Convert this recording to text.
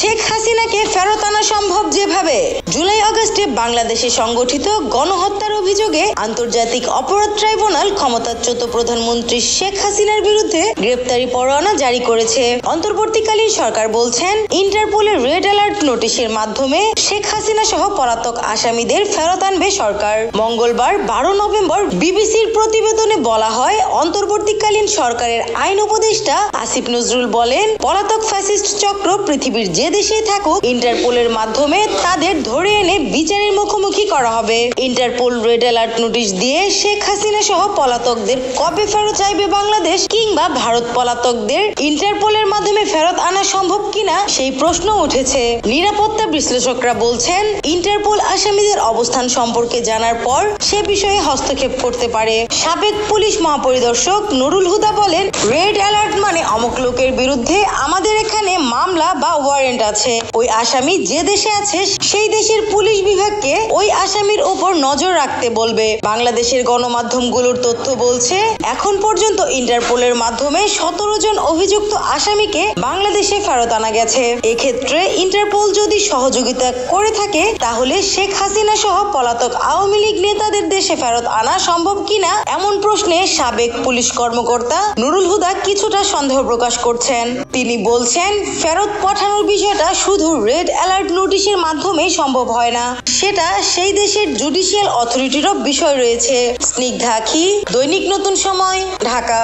শেখ হাসিনাকে ফেরত আনা সম্ভব যেভাবে জুলাই আগস্টে বাংলাদেশে সংগঠিত গণহত্যার অভিযোগে আন্তর্জাতিক অপরাধ ট্রাইব্যুনাল ক্ষমতাচ্যুত প্রধানমন্ত্রী শেখ হাসিনার বিরুদ্ধে গ্রেপ্তারি পরোয়ানা জারি করেছে। অন্তর্বর্তীকালীন সরকার বলছেন, ইন্টারপোলের রেড অ্যালার্ট নোটিশের মাধ্যমে শেখ হাসিনা সহ পলাতক আসামিদের ফেরত আনবে সরকার। মঙ্গলবার 12 নভেম্বর বিবিসির প্রতিবেদনে বলা হয়, অন্তর্বর্তীকালীন সরকারের আইন উপদেষ্টা আসিফ নজরুল বলেন, পলাতক ফ্যাসিস্ট চক্র পৃথিবীর যে দেশেই থাকুক, ইন্টারপোলের মাধ্যমে তাদের ধরে এনে বিচারের মুখোমুখি করা হবে। ইন্টারপোল রেড অ্যালার্ট নোটিশ দিয়ে শেখ হাসিনা সহ পলাতকদের কবে ফেরত চাইবে বাংলাদেশ কিংবা ভারত পলাতকদের ইন্টারপোলের মাধ্যমে ফেরত আনা সম্ভব কিনা সেই প্রশ্ন উঠেছে। নিরাপত্তা বিশ্লেষকরা বলছেন, ইন্টারপোল আসামিদের অবস্থান সম্পর্কে জানার পর সে বিষয়ে হস্তক্ষেপ করতে পারে। সাবেক পুলিশ মহাপরিদর্শক নুরুল হুদা বলেন, রেড অ্যালার্ট মানে অমুক লোকের বিরুদ্ধে আমাদের এখানে মামলা বা ওয়ারেন্ট আছে। ওই আসামি যে দেশে আছে সেই দেশের পুলিশ বিভাগকে ওই আসামির উপর নজর রাখতে বলবে। বাংলাদেশের গণমাধ্যমগুলোর তথ্য বলছে, এখন পর্যন্ত ইন্টারপোলের মাধ্যমে 17 জন অভিযুক্ত আসামিকে বাংলাদেশে ফেরত আনা গেছে। এক্ষেত্রে ইন্টারপোল যদি সহযোগিতা করে থাকে, তাহলে শেখ হাসিনা সহ পলাতক আওয়ামী লীগ নেতাদের দেশে ফেরত আনা সম্ভব কিনা এমন প্রশ্নে সাবেক পুলিশ কর্মকর্তা নুরুল হুদা কিছুটা সন্দেহ প্রকাশ করছেন। তিনি বলছেন, ফেরত পাঠানোর বিষয়টা শুধু রেড অ্যালার্ট নোটিশের মাধ্যমেই সম্ভব হয় না, সেটা সেই দেশের জুডিশিয়াল অথরিটিরও বিষয় রয়েছে। স্নিগ্ধা আখি, দৈনিক নতুন সময়, ঢাকা।